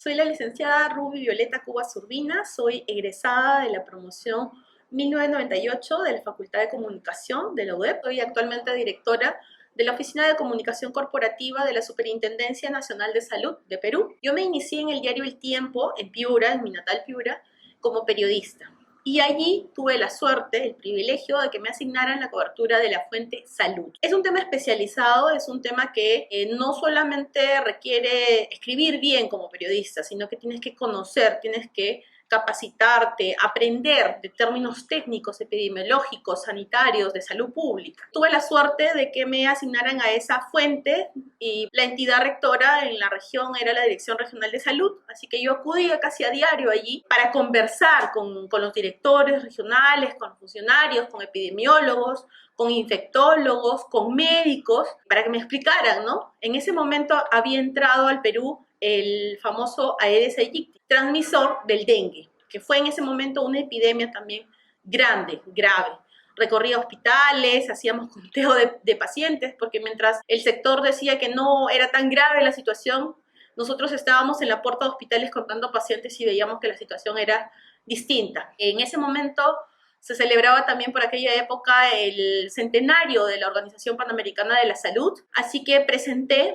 Soy la licenciada Ruby Violeta Cubas Urbina, soy egresada de la promoción 1998 de la Facultad de Comunicación de la UDEP. Soy actualmente directora de la Oficina de Comunicación Corporativa de la Superintendencia Nacional de Salud de Perú. Yo me inicié en el diario El Tiempo, en Piura, en mi natal Piura, como periodista. Y allí tuve la suerte, el privilegio de que me asignaran la cobertura de la fuente salud. Es un tema especializado, es un tema que no solamente requiere escribir bien como periodista, sino que tienes que conocer, tienes que capacitarte, aprender de términos técnicos, epidemiológicos, sanitarios, de salud pública. Tuve la suerte de que me asignaran a esa fuente y la entidad rectora en la región era la Dirección Regional de Salud, así que yo acudía casi a diario allí para conversar con los directores regionales, con funcionarios, con epidemiólogos, con infectólogos, con médicos, para que me explicaran, ¿no? En ese momento había entrado al Perú el famoso Aedes aegypti, transmisor del dengue, que fue en ese momento una epidemia también grande, grave. Recorría hospitales, hacíamos conteo de pacientes, porque mientras el sector decía que no era tan grave la situación, nosotros estábamos en la puerta de hospitales contando pacientes y veíamos que la situación era distinta. En ese momento se celebraba también por aquella época el centenario de la Organización Panamericana de la Salud, así que presenté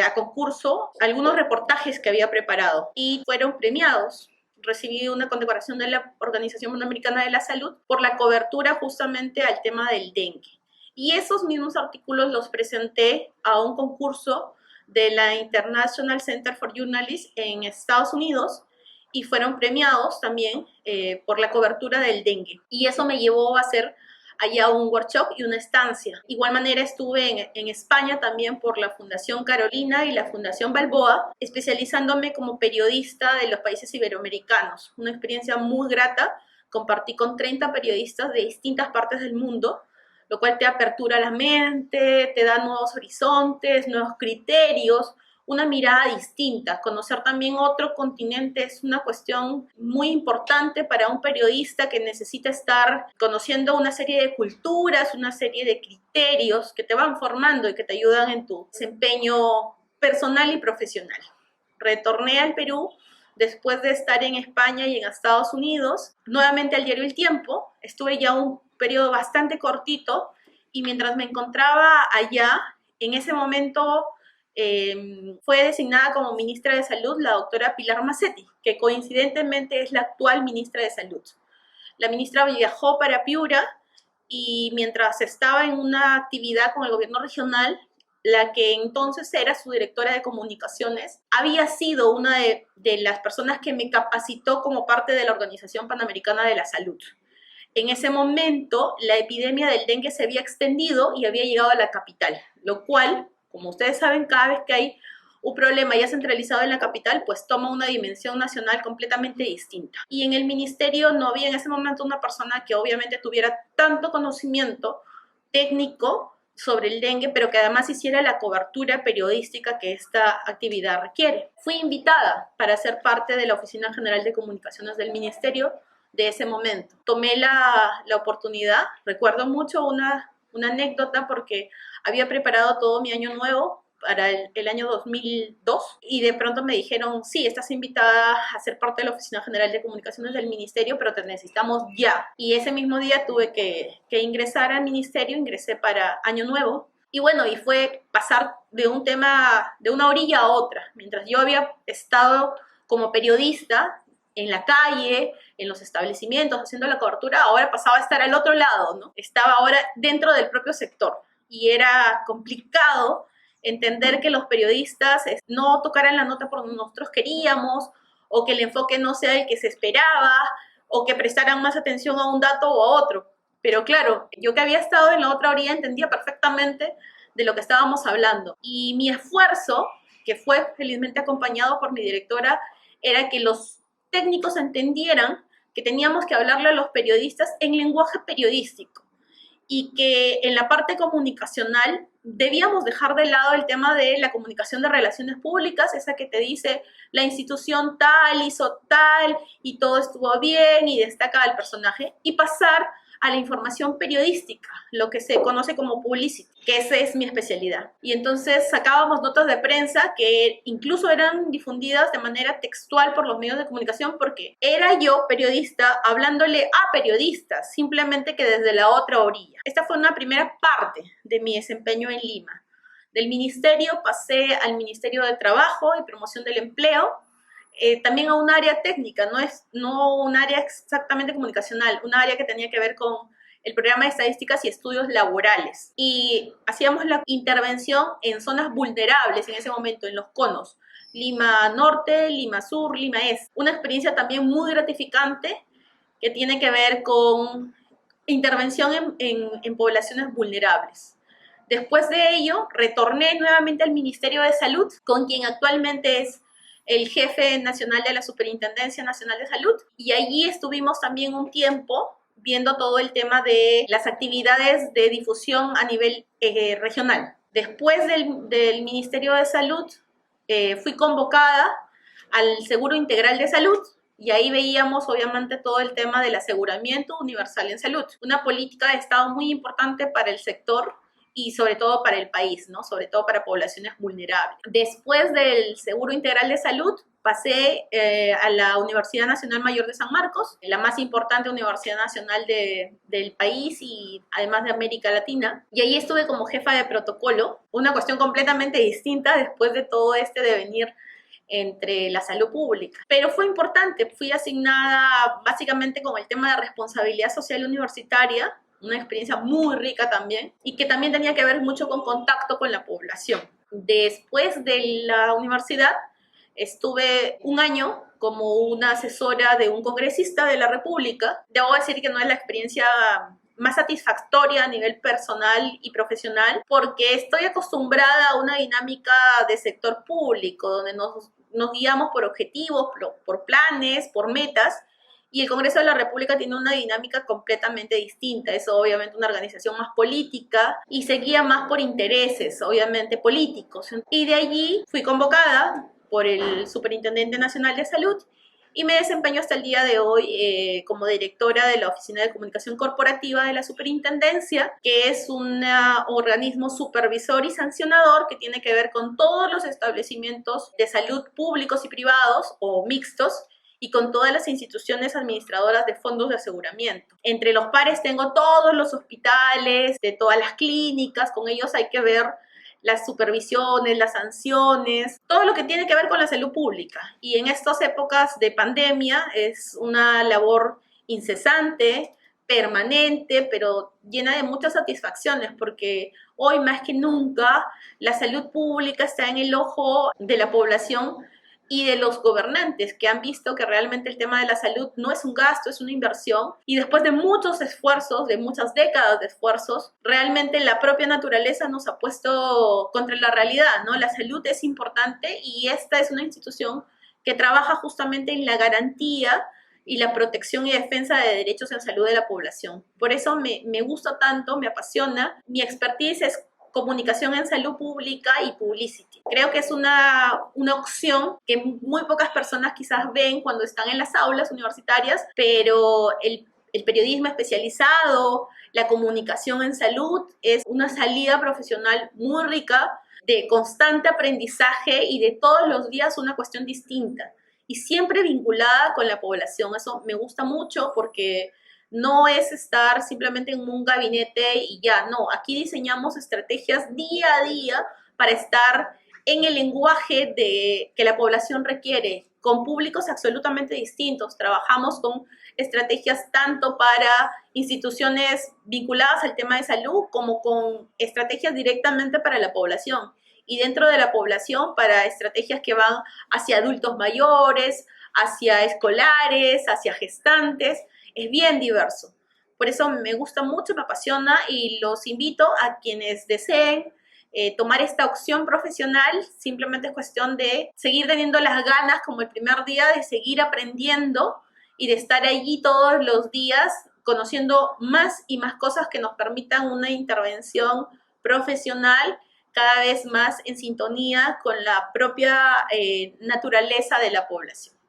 a concurso algunos reportajes que había preparado y fueron premiados. Recibí una condecoración de la Organización Panamericana de la Salud por la cobertura justamente al tema del dengue. Y esos mismos artículos los presenté a un concurso de la International Center for Journalists en Estados Unidos, y fueron premiados también por la cobertura del dengue. Y eso me llevó a hacer allá un workshop y una estancia. Igual manera estuve en España también por la Fundación Carolina y la Fundación Balboa, especializándome como periodista de los países iberoamericanos. Una experiencia muy grata. Compartí con 30 periodistas de distintas partes del mundo, lo cual te apertura la mente, te da nuevos horizontes, nuevos criterios, una mirada distinta. Conocer también otro continente es una cuestión muy importante para un periodista que necesita estar conociendo una serie de culturas, una serie de criterios que te van formando y que te ayudan en tu desempeño personal y profesional. Retorné al Perú después de estar en España y en Estados Unidos, nuevamente al diario El Tiempo. Estuve ya un periodo bastante cortito y mientras me encontraba allá, en ese momento fue designada como ministra de Salud la doctora Pilar Macetti, que coincidentemente es la actual ministra de Salud. La ministra viajó para Piura y mientras estaba en una actividad con el gobierno regional, la que entonces era su directora de comunicaciones, había sido una de las personas que me capacitó como parte de la Organización Panamericana de la Salud. En ese momento, la epidemia del dengue se había extendido y había llegado a la capital, lo cual, como ustedes saben, cada vez que hay un problema ya centralizado en la capital, pues toma una dimensión nacional completamente distinta. Y en el ministerio no había en ese momento una persona que obviamente tuviera tanto conocimiento técnico sobre el dengue, pero que además hiciera la cobertura periodística que esta actividad requiere. Fui invitada para ser parte de la Oficina General de Comunicaciones del Ministerio de ese momento. Tomé la oportunidad, recuerdo mucho una anécdota porque había preparado todo mi año nuevo para el año 2002 y de pronto me dijeron, sí, estás invitada a ser parte de la Oficina General de Comunicaciones del Ministerio, pero te necesitamos ya. Y ese mismo día tuve que ingresar al ministerio, ingresé para año nuevo. Y bueno, y fue pasar de un tema, de una orilla a otra. Mientras yo había estado como periodista en la calle, en los establecimientos, haciendo la cobertura, ahora pasaba a estar al otro lado, ¿no? Estaba ahora dentro del propio sector y era complicado entender que los periodistas no tocaran la nota por donde nosotros queríamos, o que el enfoque no sea el que se esperaba, o que prestaran más atención a un dato o a otro. Pero claro, yo que había estado en la otra orilla entendía perfectamente de lo que estábamos hablando. Y mi esfuerzo, que fue felizmente acompañado por mi directora, era que los técnicos entendieran que teníamos que hablarle a los periodistas en lenguaje periodístico y que en la parte comunicacional debíamos dejar de lado el tema de la comunicación de relaciones públicas, esa que te dice la institución tal hizo tal y todo estuvo bien y destaca al personaje, y pasar a la información periodística, lo que se conoce como publicity, que esa es mi especialidad. Y entonces sacábamos notas de prensa que incluso eran difundidas de manera textual por los medios de comunicación, porque era yo, periodista, hablándole a periodistas, simplemente que desde la otra orilla. Esta fue una primera parte de mi desempeño en Lima. Del ministerio pasé al Ministerio de Trabajo y Promoción del Empleo, también a un área técnica, no un área exactamente comunicacional, un área que tenía que ver con el programa de estadísticas y estudios laborales. Y hacíamos la intervención en zonas vulnerables en ese momento, en los conos. Lima Norte, Lima Sur, Lima Este. Una experiencia también muy gratificante que tiene que ver con intervención en poblaciones vulnerables. Después de ello, retorné nuevamente al Ministerio de Salud, con quien actualmente es el jefe nacional de la Superintendencia Nacional de Salud, y allí estuvimos también un tiempo viendo todo el tema de las actividades de difusión a nivel regional. Después del Ministerio de Salud, fui convocada al Seguro Integral de Salud, y ahí veíamos obviamente todo el tema del aseguramiento universal en salud, una política de Estado muy importante para el sector y sobre todo para el país, ¿no? Sobre todo para poblaciones vulnerables. Después del Seguro Integral de Salud, pasé a la Universidad Nacional Mayor de San Marcos, la más importante universidad nacional del país y además de América Latina. Y ahí estuve como jefa de protocolo, una cuestión completamente distinta después de todo este devenir entre la salud pública. Pero fue importante, fui asignada básicamente con el tema de responsabilidad social universitaria, una experiencia muy rica también, y que también tenía que ver mucho con contacto con la población. Después de la universidad, estuve un año como una asesora de un congresista de la República. Debo decir que no es la experiencia más satisfactoria a nivel personal y profesional, porque estoy acostumbrada a una dinámica de sector público, donde nos guiamos por objetivos, por planes, por metas, y el Congreso de la República tiene una dinámica completamente distinta. Es obviamente una organización más política y se guía más por intereses, obviamente políticos. Y de allí fui convocada por el Superintendente Nacional de Salud y me desempeño hasta el día de hoy como directora de la Oficina de Comunicación Corporativa de la Superintendencia, que es un organismo supervisor y sancionador que tiene que ver con todos los establecimientos de salud públicos y privados o mixtos, y con todas las instituciones administradoras de fondos de aseguramiento. Entre los pares tengo todos los hospitales, de todas las clínicas, con ellos hay que ver las supervisiones, las sanciones, todo lo que tiene que ver con la salud pública. Y en estas épocas de pandemia es una labor incesante, permanente, pero llena de muchas satisfacciones, porque hoy más que nunca la salud pública está en el ojo de la población y de los gobernantes, que han visto que realmente el tema de la salud no es un gasto, es una inversión. Y después de muchos esfuerzos, de muchas décadas de esfuerzos, realmente la propia naturaleza nos ha puesto contra la realidad, ¿no? La salud es importante y esta es una institución que trabaja justamente en la garantía y la protección y defensa de derechos en salud de la población. Por eso me gusta tanto, me apasiona. Mi expertise es comunicación en salud pública y publicity. Creo que es una opción que muy pocas personas quizás ven cuando están en las aulas universitarias, pero el periodismo especializado, la comunicación en salud es una salida profesional muy rica, de constante aprendizaje y de todos los días una cuestión distinta y siempre vinculada con la población. Eso me gusta mucho porque no es estar simplemente en un gabinete y ya, no. Aquí diseñamos estrategias día a día para estar en el lenguaje que la población requiere, con públicos absolutamente distintos. Trabajamos con estrategias tanto para instituciones vinculadas al tema de salud como con estrategias directamente para la población. Y dentro de la población para estrategias que van hacia adultos mayores, hacia escolares, hacia gestantes. Es bien diverso. Por eso me gusta mucho, me apasiona y los invito a quienes deseen tomar esta opción profesional. Simplemente es cuestión de seguir teniendo las ganas como el primer día, de seguir aprendiendo y de estar allí todos los días conociendo más y más cosas que nos permitan una intervención profesional cada vez más en sintonía con la propia naturaleza de la población.